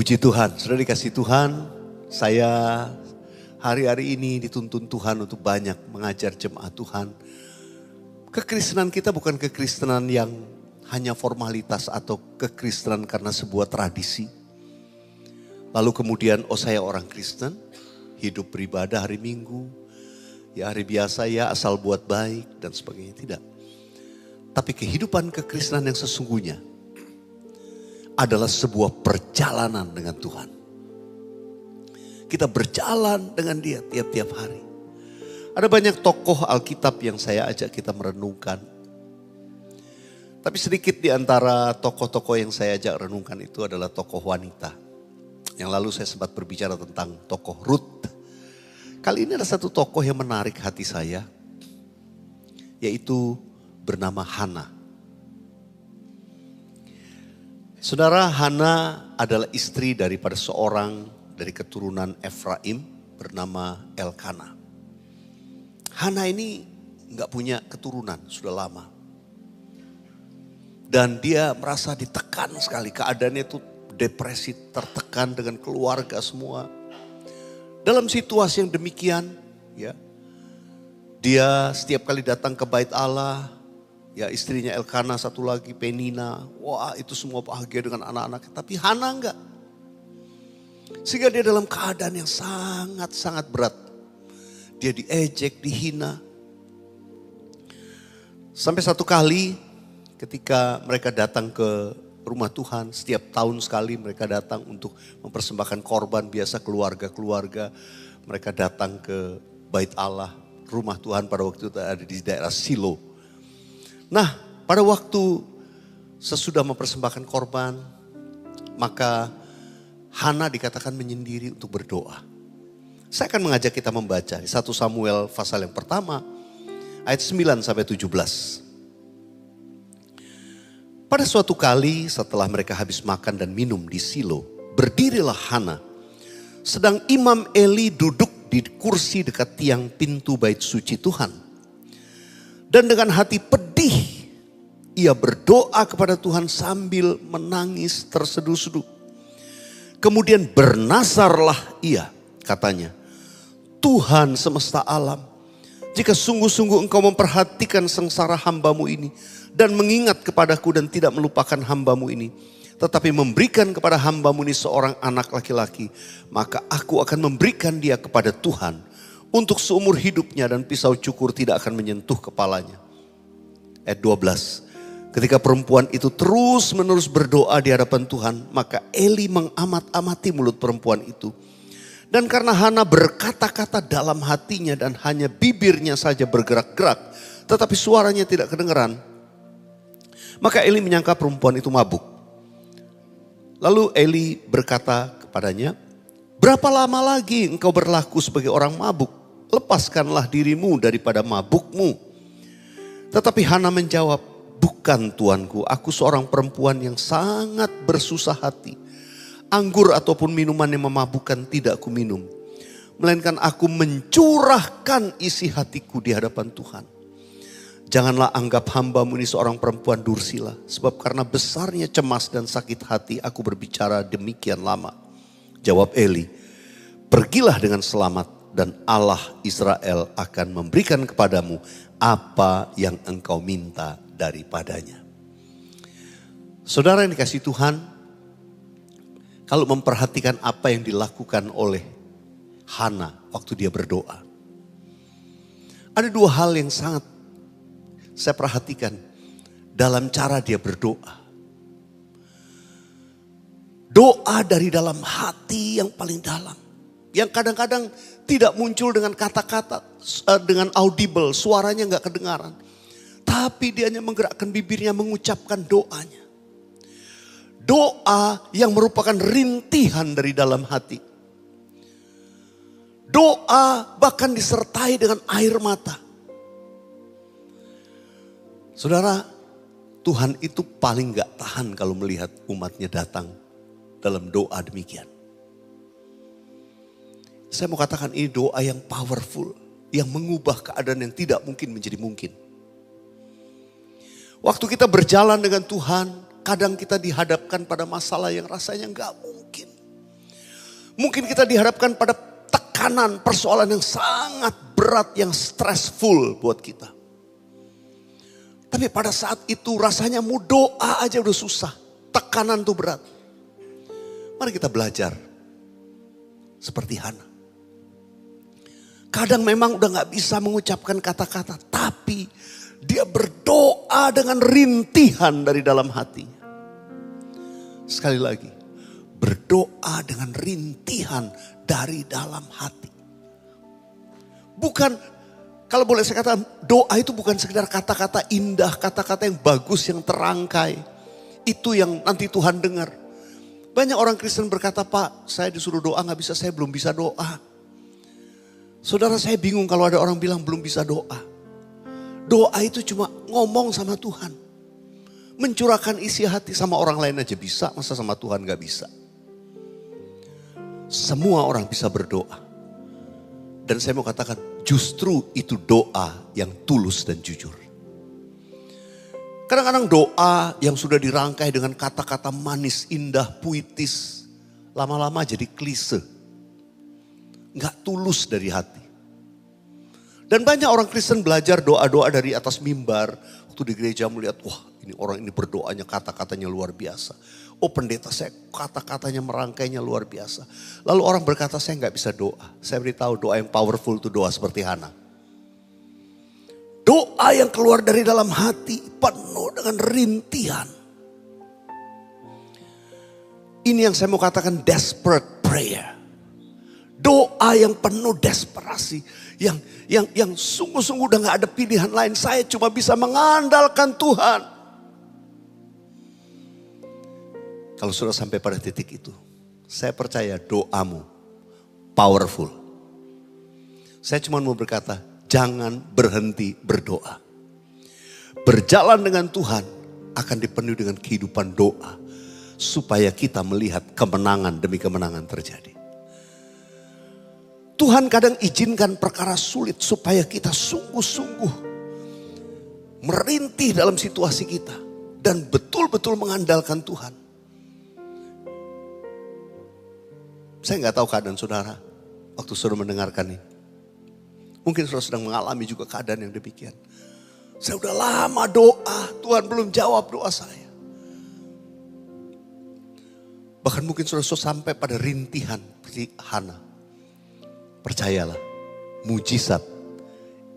Puji Tuhan, sudah dikasih Tuhan, saya hari-hari ini dituntun Tuhan untuk banyak mengajar jemaat Tuhan. Kekristenan kita bukan kekristenan yang hanya formalitas atau kekristenan karena sebuah tradisi. Lalu kemudian, saya orang Kristen, hidup beribadah hari Minggu, ya hari biasa ya asal buat baik dan sebagainya, tidak. Tapi kehidupan kekristenan yang sesungguhnya adalah sebuah perjalanan dengan Tuhan. Kita berjalan dengan Dia tiap-tiap hari. Ada banyak tokoh Alkitab yang saya ajak kita merenungkan. Tapi sedikit di antara tokoh-tokoh yang saya ajak renungkan itu adalah tokoh wanita. Yang lalu saya sempat berbicara tentang tokoh Ruth. Kali ini ada satu tokoh yang menarik hati saya, yaitu bernama Hana. Saudara, Hana adalah istri daripada seorang dari keturunan Efraim bernama Elkana. Hana ini nggak punya keturunan sudah lama. Dan dia merasa ditekan sekali, keadaannya itu depresi, tertekan dengan keluarga semua. Dalam situasi yang demikian, ya, dia setiap kali datang ke bait Allah, ya istrinya Elkana satu lagi Penina, wah itu semua bahagia dengan anak-anaknya. Tapi Hana enggak. Sehingga dia dalam keadaan yang sangat-sangat berat. Dia diejek, dihina. Sampai satu kali ketika mereka datang ke rumah Tuhan, setiap tahun sekali mereka datang untuk mempersembahkan korban, biasa keluarga-keluarga. Mereka datang ke bait Allah, rumah Tuhan pada waktu itu ada di daerah Silo. Nah, pada waktu sesudah mempersembahkan korban, maka Hana dikatakan menyendiri untuk berdoa. Saya akan mengajak kita membaca di 1 Samuel pasal yang pertama, ayat 9 sampai 17. Pada suatu kali setelah mereka habis makan dan minum di Silo, berdirilah Hana. Sedang Imam Eli duduk di kursi dekat tiang pintu bait suci Tuhan. Dan dengan hati pedih, ia berdoa kepada Tuhan sambil menangis terseduh-seduh. Kemudian bernazarlah ia, katanya, Tuhan semesta alam, jika sungguh-sungguh engkau memperhatikan sengsara hambamu ini, dan mengingat kepadaku dan tidak melupakan hambamu ini, tetapi memberikan kepada hambamu ini seorang anak laki-laki, maka aku akan memberikan dia kepada Tuhan untuk seumur hidupnya dan pisau cukur tidak akan menyentuh kepalanya. Ayat 12. Ketika perempuan itu terus menerus berdoa di hadapan Tuhan, maka Eli mengamat-amati mulut perempuan itu. Dan karena Hana berkata-kata dalam hatinya dan hanya bibirnya saja bergerak-gerak, tetapi suaranya tidak kedengeran, maka Eli menyangka perempuan itu mabuk. Lalu Eli berkata kepadanya, berapa lama lagi engkau berlaku sebagai orang mabuk? Lepaskanlah dirimu daripada mabukmu. Tetapi Hana menjawab, bukan tuanku, aku seorang perempuan yang sangat bersusah hati. Anggur ataupun minuman yang memabukkan tidak aku minum. Melainkan aku mencurahkan isi hatiku di hadapan Tuhan. Janganlah anggap hambamu ini seorang perempuan dursila. Sebab karena besarnya cemas dan sakit hati aku berbicara demikian lama. Jawab Eli, pergilah dengan selamat. Dan Allah Israel akan memberikan kepadamu apa yang engkau minta daripadanya. Saudara yang dikasihi Tuhan, kalau memperhatikan apa yang dilakukan oleh Hana waktu dia berdoa, ada dua hal yang sangat saya perhatikan dalam cara dia berdoa. Doa dari dalam hati yang paling dalam. Yang kadang-kadang tidak muncul dengan kata-kata, dengan audible, suaranya nggak kedengaran. Tapi dia hanya menggerakkan bibirnya mengucapkan doanya. Doa yang merupakan rintihan dari dalam hati. Doa bahkan disertai dengan air mata. Saudara, Tuhan itu paling gak tahan kalau melihat umatnya datang dalam doa demikian. Saya mau katakan ini doa yang powerful, yang mengubah keadaan yang tidak mungkin menjadi mungkin. Waktu kita berjalan dengan Tuhan, kadang kita dihadapkan pada masalah yang rasanya gak mungkin. Mungkin kita dihadapkan pada tekanan, persoalan yang sangat berat, yang stressful buat kita. Tapi pada saat itu rasanya mau doa aja udah susah. Tekanan tuh berat. Mari kita belajar seperti Hana. Kadang memang udah gak bisa mengucapkan kata-kata, tapi dia berdoa dengan rintihan dari dalam hatinya. Sekali lagi, berdoa dengan rintihan dari dalam hati. Bukan, kalau boleh saya katakan, doa itu bukan sekedar kata-kata indah, kata-kata yang bagus, yang terangkai. Itu yang nanti Tuhan dengar. Banyak orang Kristen berkata, Pak, saya disuruh doa gak bisa, saya belum bisa doa. Saudara, saya bingung kalau ada orang bilang belum bisa doa. Doa itu cuma ngomong sama Tuhan. Mencurahkan isi hati sama orang lain aja bisa, masa sama Tuhan gak bisa. Semua orang bisa berdoa. Dan saya mau katakan justru itu doa yang tulus dan jujur. Kadang-kadang doa yang sudah dirangkai dengan kata-kata manis, indah, puitis. Lama-lama jadi klise. Gak tulus dari hati. Dan banyak orang Kristen belajar doa-doa dari atas mimbar. Waktu di gereja melihat, wah ini orang ini berdoanya kata-katanya luar biasa. Oh pendeta saya kata-katanya merangkainya luar biasa. Lalu orang berkata saya gak bisa doa. Saya beritahu doa yang powerful itu doa seperti Hana. Doa yang keluar dari dalam hati penuh dengan rintihan. Ini yang saya mau katakan desperate prayer. Doa yang penuh desperasi. Yang sungguh-sungguh udah gak ada pilihan lain. Saya cuma bisa mengandalkan Tuhan. Kalau sudah sampai pada titik itu, saya percaya doamu powerful. Saya cuma mau berkata, jangan berhenti berdoa. Berjalan dengan Tuhan akan dipenuhi dengan kehidupan doa. Supaya kita melihat kemenangan demi kemenangan terjadi. Tuhan kadang izinkan perkara sulit supaya kita sungguh-sungguh merintih dalam situasi kita. Dan betul-betul mengandalkan Tuhan. Saya gak tahu keadaan saudara waktu saudara mendengarkan ini. Mungkin saudara sedang mengalami juga keadaan yang demikian. Saya udah lama doa, Tuhan belum jawab doa saya. Bahkan mungkin saudara sampai pada rintihan seperti Hana. Percayalah, mujizat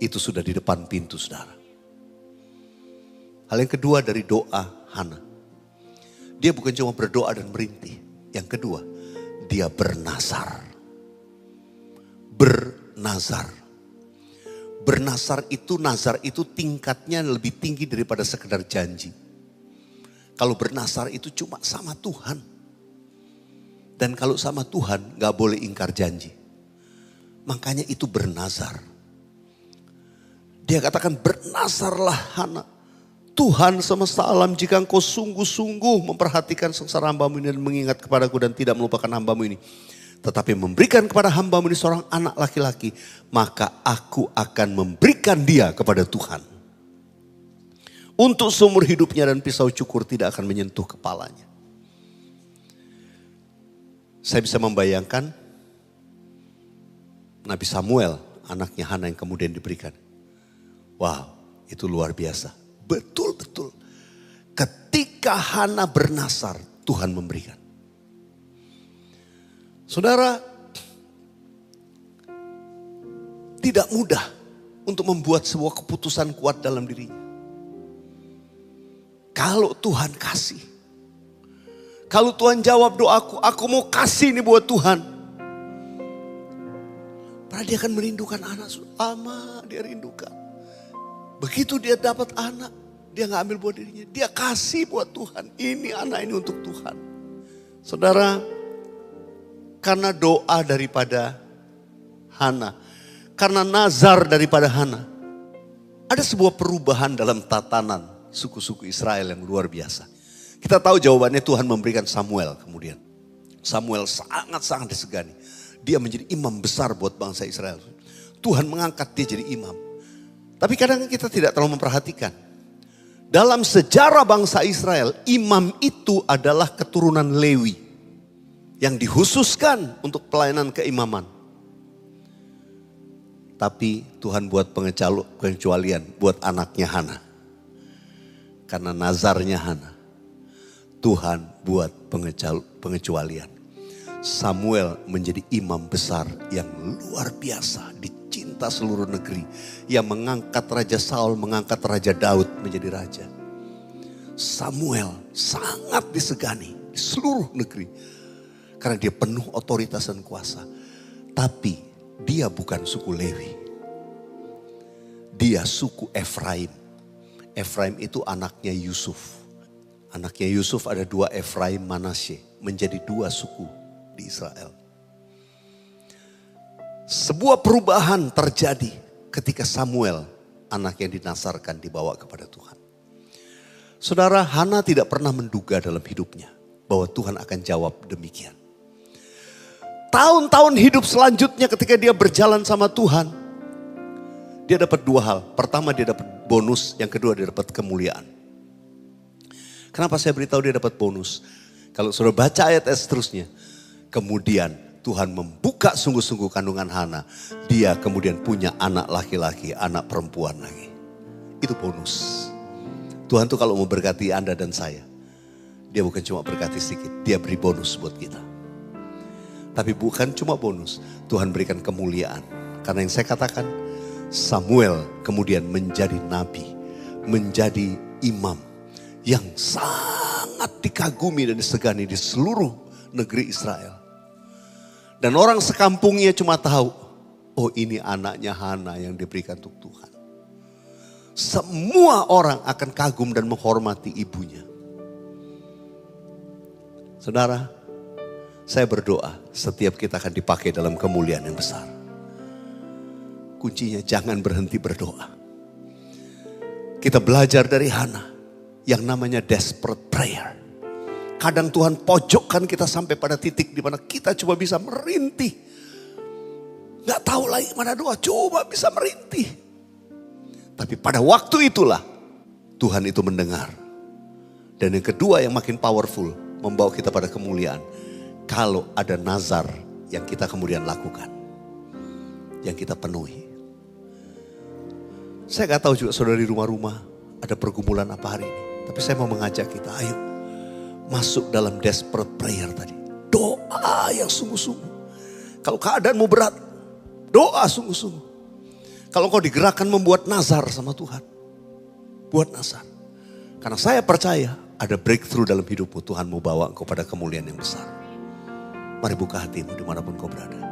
itu sudah di depan pintu saudara. Hal yang kedua dari doa Hana. Dia bukan cuma berdoa dan merintih. Yang kedua, dia bernazar. Bernazar. Bernazar itu, nazar itu tingkatnya lebih tinggi daripada sekedar janji. Kalau bernazar itu cuma sama Tuhan. Dan kalau sama Tuhan gak boleh ingkar janji. Makanya itu bernazar. Dia katakan bernazarlah Hana. Tuhan semesta alam, jika engkau sungguh-sungguh memperhatikan sengsara hambamu ini dan mengingat kepadaku dan tidak melupakan hambamu ini. Tetapi memberikan kepada hambamu ini seorang anak laki-laki. Maka aku akan memberikan dia kepada Tuhan. Untuk seumur hidupnya dan pisau cukur tidak akan menyentuh kepalanya. Saya bisa membayangkan Nabi Samuel, anaknya Hana yang kemudian diberikan. Wow, itu luar biasa. Betul-betul. Ketika Hana bernazar, Tuhan memberikan. Saudara, tidak mudah untuk membuat sebuah keputusan kuat dalam dirinya. Kalau Tuhan kasih. Kalau Tuhan jawab doaku, aku mau kasih ini buat Tuhan. Padahal dia akan merindukan anak. Lama dia rindukan. Begitu dia dapat anak, dia gak ambil buat dirinya. Dia kasih buat Tuhan. Ini anak ini untuk Tuhan. Saudara, karena doa daripada Hana, karena nazar daripada Hana, ada sebuah perubahan dalam tatanan suku-suku Israel yang luar biasa. Kita tahu jawabannya Tuhan memberikan Samuel kemudian. Samuel sangat-sangat disegani. Dia menjadi imam besar buat bangsa Israel. Tuhan mengangkat dia jadi imam. Tapi kadang kita tidak terlalu memperhatikan. Dalam sejarah bangsa Israel, imam itu adalah keturunan Lewi. yang dikhususkan untuk pelayanan keimaman. Tapi Tuhan buat pengecualian buat anaknya Hana. Karena nazarnya Hana. Tuhan buat pengecualian. Samuel menjadi imam besar yang luar biasa, dicinta seluruh negeri. Yang mengangkat Raja Saul, mengangkat Raja Daud menjadi raja. Samuel sangat disegani di seluruh negeri. Karena dia penuh otoritas dan kuasa. Tapi dia bukan suku Lewi. Dia suku Efraim. Efraim itu anaknya Yusuf. Anaknya Yusuf ada 2 Efraim Manasye. Menjadi 2 suku di Israel. Sebuah perubahan terjadi ketika Samuel, anak yang dinasarkan, dibawa kepada Tuhan. Saudara, Hana tidak pernah menduga dalam hidupnya bahwa Tuhan akan jawab demikian. Tahun-tahun hidup selanjutnya ketika dia berjalan sama Tuhan, dia dapat 2 hal. Pertama, dia dapat bonus, yang kedua dia dapat kemuliaan. Kenapa saya beritahu dia dapat bonus? Kalau sudah baca ayat-ayat seterusnya, kemudian Tuhan membuka sungguh-sungguh kandungan Hana. Dia kemudian punya anak laki-laki, anak perempuan lagi. Itu bonus. Tuhan tuh kalau mau berkati Anda dan saya, dia bukan cuma berkati sedikit, dia beri bonus buat kita. Tapi bukan cuma bonus, Tuhan berikan kemuliaan. Karena yang saya katakan, Samuel kemudian menjadi nabi, menjadi imam yang sangat dikagumi dan disegani di seluruh negeri Israel. Dan orang sekampungnya cuma tahu, oh ini anaknya Hana yang diberikan untuk Tuhan. Semua orang akan kagum dan menghormati ibunya. Saudara, saya berdoa setiap kita akan dipakai dalam kemuliaan yang besar. Kuncinya jangan berhenti berdoa. Kita belajar dari Hana yang namanya desperate prayer. Kadang Tuhan pojokkan kita sampai pada titik di mana kita cuma bisa merintih. Gak tahu lagi mana doa, cuma bisa merintih. Tapi pada waktu itulah Tuhan itu mendengar. Dan yang kedua yang makin powerful, membawa kita pada kemuliaan. Kalau ada nazar yang kita kemudian lakukan. Yang kita penuhi. Saya gak tahu juga saudara di rumah-rumah ada pergumulan apa hari ini. Tapi saya mau mengajak kita, ayo masuk dalam desperate prayer tadi. Doa yang sungguh-sungguh. Kalau keadaanmu berat, doa sungguh-sungguh. Kalau kau digerakkan membuat nazar sama Tuhan, buat nazar. Karena saya percaya ada breakthrough dalam hidupmu. Tuhan mau bawa engkau pada kemuliaan yang besar. Mari buka hatimu dimanapun kau berada.